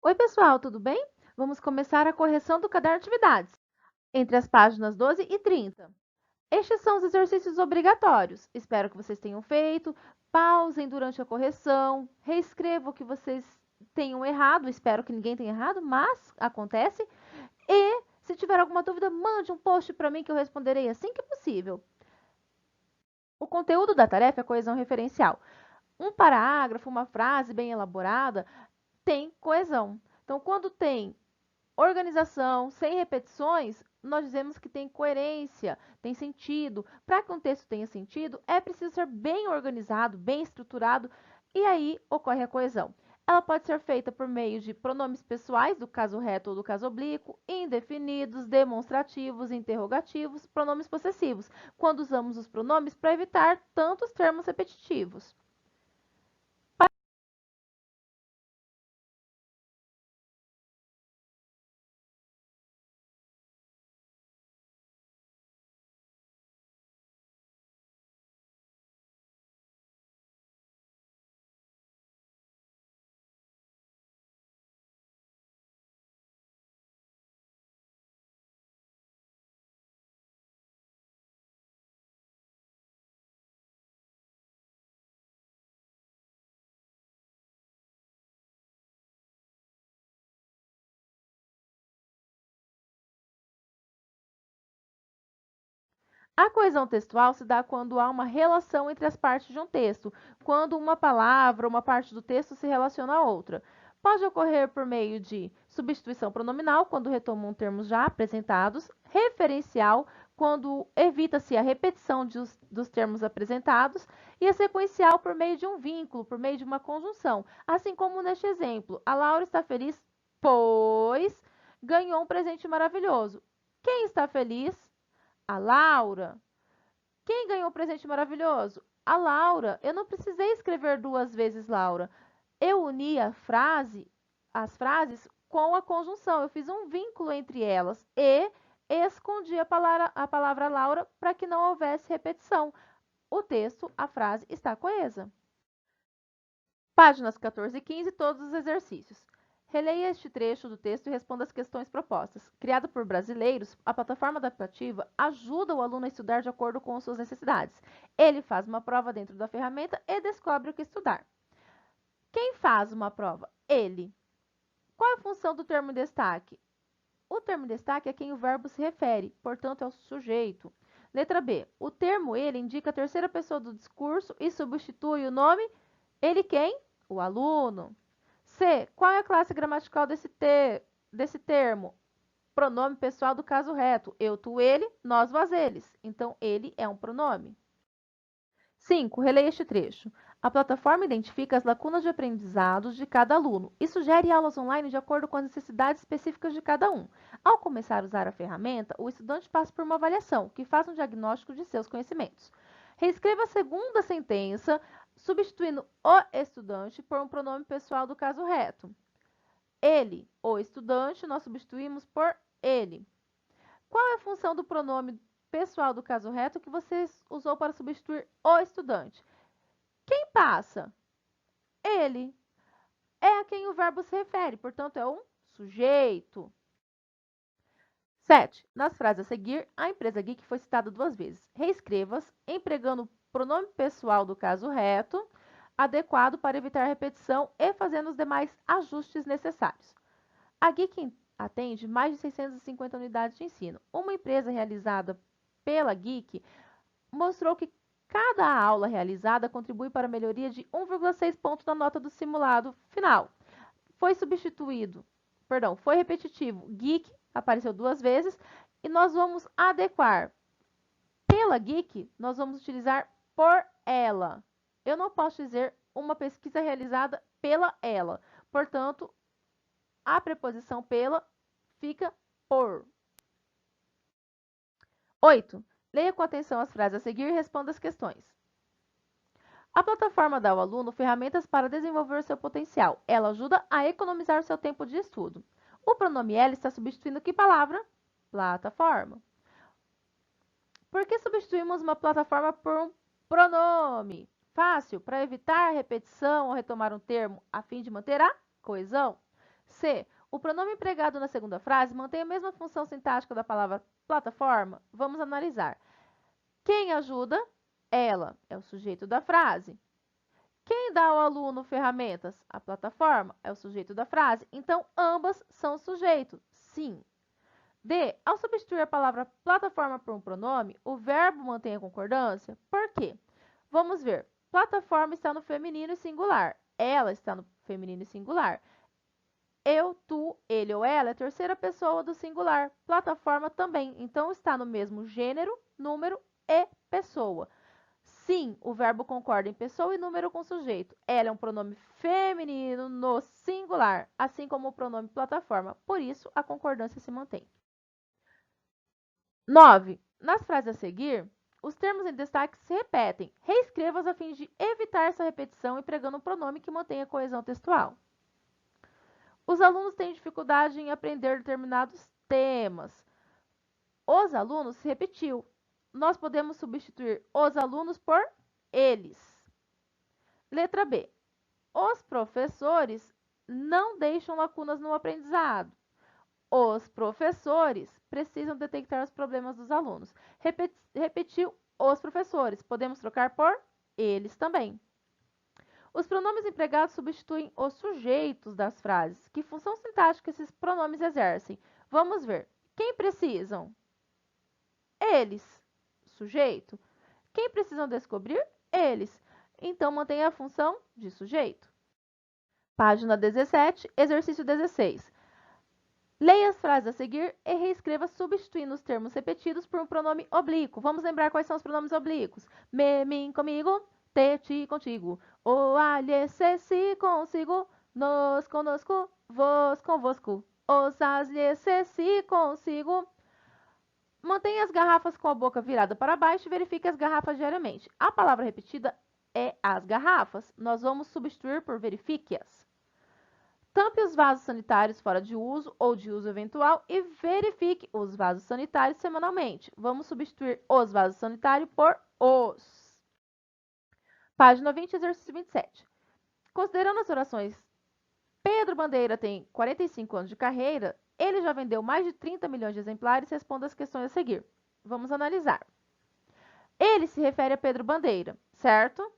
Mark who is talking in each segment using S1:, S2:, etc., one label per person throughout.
S1: Oi, pessoal, tudo bem? Vamos começar a correção do caderno de atividades, entre as páginas 12 e 30. Estes são os exercícios obrigatórios. Espero que vocês tenham feito. Pausem durante a correção. Reescrevam o que vocês tenham errado. Espero que ninguém tenha errado, mas acontece. E, se tiver alguma dúvida, mande um post para mim que eu responderei assim que possível. O conteúdo da tarefa é coesão referencial. Um parágrafo, uma frase bem elaborada, tem coesão. Então, quando tem organização, sem repetições, nós dizemos que tem coerência, tem sentido. Para que um texto tenha sentido, é preciso ser bem organizado, bem estruturado, e aí ocorre a coesão. Ela pode ser feita por meio de pronomes pessoais, do caso reto ou do caso oblíquo, indefinidos, demonstrativos, interrogativos, pronomes possessivos, quando usamos os pronomes para evitar tantos termos repetitivos. A coesão textual se dá quando há uma relação entre as partes de um texto, quando uma palavra ou uma parte do texto se relaciona a outra. Pode ocorrer por meio de substituição pronominal, quando retomam termos já apresentados, referencial, quando evita-se a repetição dos termos apresentados, e a sequencial por meio de um vínculo, por meio de uma conjunção. Assim como neste exemplo, a Laura está feliz pois ganhou um presente maravilhoso. Quem está feliz? A Laura. Quem ganhou o presente maravilhoso? A Laura. Eu não precisei escrever duas vezes Laura. Eu uni as frases com a conjunção. Eu fiz um vínculo entre elas e escondi a palavra Laura para que não houvesse repetição. O texto, a frase, está coesa. Páginas 14 e 15, todos os exercícios. Releia este trecho do texto e responda as questões propostas. Criada por brasileiros, a plataforma adaptativa ajuda o aluno a estudar de acordo com suas necessidades. Ele faz uma prova dentro da ferramenta e descobre o que estudar. Quem faz uma prova? Ele. Qual é a função do termo em destaque? O termo em destaque é a quem o verbo se refere, portanto, é o sujeito. Letra B. O termo ele indica a terceira pessoa do discurso e substitui o nome ele quem? O aluno. C. Qual é a classe gramatical desse termo? Pronome pessoal do caso reto. Eu, tu, ele, nós, vós, eles. Então, ele é um pronome. 5. Releia este trecho. A plataforma identifica as lacunas de aprendizados de cada aluno e sugere aulas online de acordo com as necessidades específicas de cada um. Ao começar a usar a ferramenta, o estudante passa por uma avaliação, que faz um diagnóstico de seus conhecimentos. Reescreva a segunda sentença, substituindo o estudante por um pronome pessoal do caso reto. Ele, o estudante, nós substituímos por ele. Qual é a função do pronome pessoal do caso reto que você usou para substituir o estudante? Quem passa? Ele. É a quem o verbo se refere, portanto, é um sujeito. 7. Nas frases a seguir, a empresa Geek foi citada duas vezes. Reescreva-as, empregando o pronome pessoal do caso reto, adequado para evitar repetição e fazendo os demais ajustes necessários. A Geek atende mais de 650 unidades de ensino. Uma empresa realizada pela Geek mostrou que cada aula realizada contribui para a melhoria de 1,6 ponto na nota do simulado final. Foi repetitivo. Geek apareceu duas vezes e nós vamos adequar. Pela Geek, nós vamos utilizar por ela. Eu não posso dizer uma pesquisa realizada pela ela. Portanto, a preposição pela fica por. 8. Leia com atenção as frases a seguir e responda as questões. A plataforma dá ao aluno ferramentas para desenvolver seu potencial. Ela ajuda a economizar seu tempo de estudo. O pronome ela está substituindo que palavra? Plataforma. Por que substituímos uma plataforma por um pronome? Fácil, para evitar repetição ou retomar um termo a fim de manter a coesão. C. O pronome empregado na segunda frase mantém a mesma função sintática da palavra plataforma? Vamos analisar. Quem ajuda? Ela é o sujeito da frase. Quem dá ao aluno ferramentas? A plataforma é o sujeito da frase. Então, ambas são sujeitos. Sim. D. Ao substituir a palavra plataforma por um pronome, o verbo mantém a concordância? Por quê? Vamos ver. Plataforma está no feminino e singular. Ela está no feminino e singular. Eu, tu, ele ou ela é a terceira pessoa do singular. Plataforma também. Então, está no mesmo gênero, número e pessoa. Sim, o verbo concorda em pessoa e número com sujeito. Ela é um pronome feminino no singular, assim como o pronome plataforma. Por isso, a concordância se mantém. 9. Nas frases a seguir, os termos em destaque se repetem. Reescreva-os a fim de evitar essa repetição empregando um pronome que mantenha a coesão textual. Os alunos têm dificuldade em aprender determinados temas. Os alunos se repetiu. Nós podemos substituir os alunos por eles. Letra B. Os professores não deixam lacunas no aprendizado. Os professores precisam detectar os problemas dos alunos. Repetiu os professores. Podemos trocar por eles também. Os pronomes empregados substituem os sujeitos das frases. Que função sintática esses pronomes exercem? Vamos ver. Quem precisam? Eles. Sujeito. Quem precisam descobrir? Eles. Então, mantenha a função de sujeito. Página 17, exercício 16. Leia as frases a seguir e reescreva substituindo os termos repetidos por um pronome oblíquo. Vamos lembrar quais são os pronomes oblíquos. Me, mim, comigo. Te, ti, contigo. O, a, lhe, se, si, consigo. Nos, conosco. Vos, convosco. Os, as, lhe, se, si, consigo. Mantenha as garrafas com a boca virada para baixo e verifique as garrafas diariamente. A palavra repetida é as garrafas. Nós vamos substituir por verifique-as. Tampe os vasos sanitários fora de uso ou de uso eventual e verifique os vasos sanitários semanalmente. Vamos substituir os vasos sanitários por os. Página 20, exercício 27. Considerando as orações, Pedro Bandeira tem 45 anos de carreira, ele já vendeu mais de 30 milhões de exemplares, responda as questões a seguir. Vamos analisar. Ele se refere a Pedro Bandeira, certo?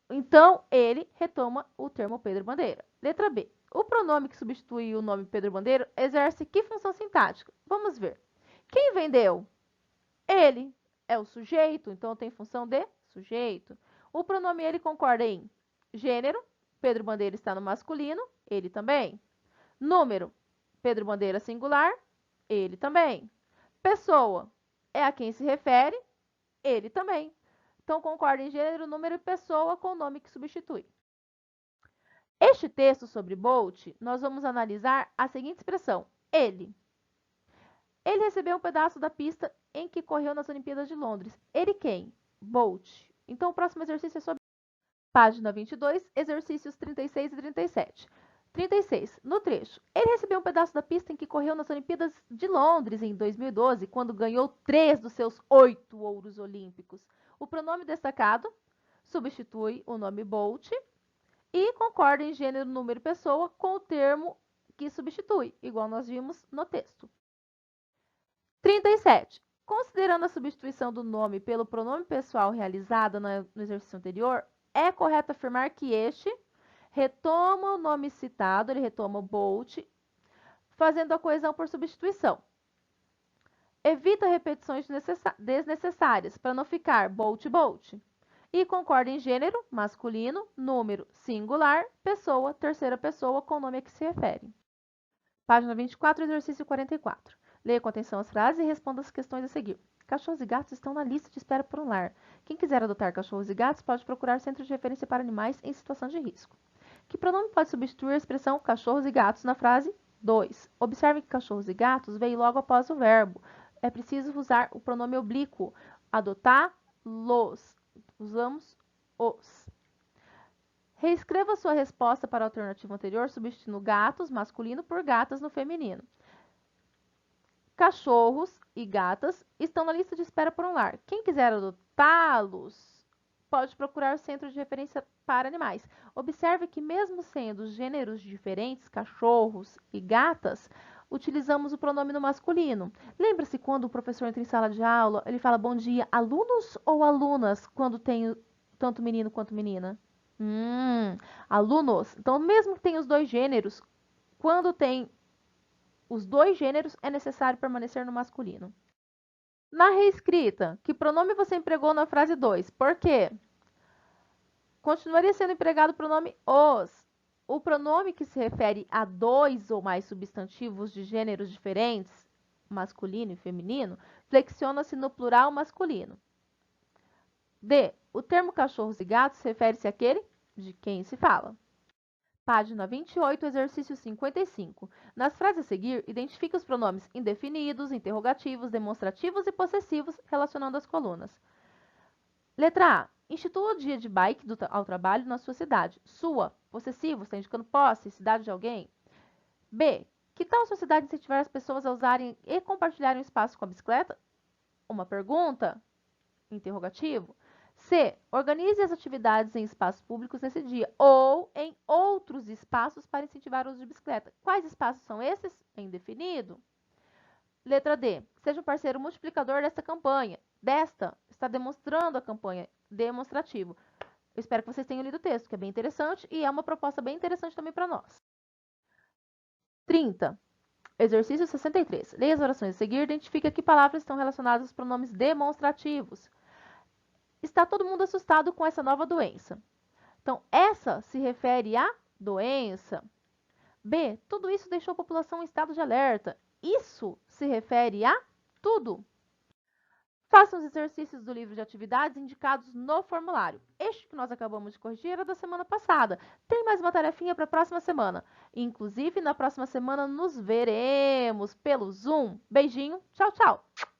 S1: Então, ele retoma o termo Pedro Bandeira. Letra B. O pronome que substitui o nome Pedro Bandeira exerce que função sintática? Vamos ver. Quem vendeu? Ele é o sujeito, então tem função de sujeito. O pronome ele concorda em gênero. Pedro Bandeira está no masculino, ele também. Número, Pedro Bandeira singular, ele também. Pessoa, é a quem se refere, ele também. Então, concorda em gênero, número e pessoa com o nome que substitui. Este texto sobre Bolt, nós vamos analisar a seguinte expressão, ele. Ele recebeu um pedaço da pista em que correu nas Olimpíadas de Londres. Ele quem? Bolt. Então, o próximo exercício é sobre... Página 22, exercícios 36 e 37. 36. No trecho. Ele recebeu um pedaço da pista em que correu nas Olimpíadas de Londres em 2012, quando ganhou 3 dos seus 8 ouros olímpicos. O pronome destacado substitui o nome Bolt e concorda em gênero, número e pessoa com o termo que substitui, igual nós vimos no texto. 37. Considerando a substituição do nome pelo pronome pessoal realizada no exercício anterior, é correto afirmar que este retoma o nome citado, ele retoma o Bolt, fazendo a coesão por substituição. Evita repetições desnecessárias, para não ficar Bolt, Bolt. E concorda em gênero, masculino, número, singular, pessoa, terceira pessoa, com o nome a que se refere. Página 24, exercício 44. Leia com atenção as frases e responda as questões a seguir. Cachorros e gatos estão na lista de espera por um lar. Quem quiser adotar cachorros e gatos pode procurar centro de referência para animais em situação de risco. Que pronome pode substituir a expressão cachorros e gatos na frase 2? Observe que cachorros e gatos veio logo após o verbo. É preciso usar o pronome oblíquo. Adotar-los. Usamos os. Reescreva sua resposta para a alternativa anterior, substituindo gatos, masculino, por gatas no feminino. Cachorros e gatas estão na lista de espera por um lar. Quem quiser adotá-los pode procurar centros de referência para animais. Observe que mesmo sendo gêneros diferentes, cachorros e gatas, utilizamos o pronome no masculino. Lembra-se quando o professor entra em sala de aula, ele fala bom dia, alunos ou alunas, quando tem tanto menino quanto menina? Alunos. Então, mesmo que tenha os dois gêneros, quando tem os dois gêneros, é necessário permanecer no masculino. Na reescrita, que pronome você empregou na frase 2? Por quê? Continuaria sendo empregado o pronome os. O pronome que se refere a dois ou mais substantivos de gêneros diferentes, masculino e feminino, flexiona-se no plural masculino. D. O termo cachorros e gatos refere-se àquele de quem se fala. Página 28, exercício 55. Nas frases a seguir, identifique os pronomes indefinidos, interrogativos, demonstrativos e possessivos, relacionando as colunas. Letra A. Institua o dia de bike ao trabalho na sua cidade. Sua, possessivo, está indicando posse, cidade de alguém. B. Que tal a sua cidade incentivar as pessoas a usarem e compartilharem o espaço com a bicicleta? Uma pergunta? Interrogativo. C. Organize as atividades em espaços públicos nesse dia ou em outros espaços para incentivar o uso de bicicleta. Quais espaços são esses? É indefinido. Letra D. Seja um parceiro multiplicador desta campanha. Está demonstrando a campanha. Demonstrativo. Eu espero que vocês tenham lido o texto, que é bem interessante e é uma proposta bem interessante também para nós. 30. Exercício 63. Leia as orações a seguir e identifica que palavras estão relacionadas aos pronomes demonstrativos. Está todo mundo assustado com essa nova doença. Então, essa se refere à doença. B. Tudo isso deixou a população em estado de alerta. Isso se refere a tudo. Façam os exercícios do livro de atividades indicados no formulário. Este que nós acabamos de corrigir era da semana passada. Tem mais uma tarefinha para a próxima semana. Inclusive, na próxima semana nos veremos pelo Zoom. Beijinho, tchau, tchau!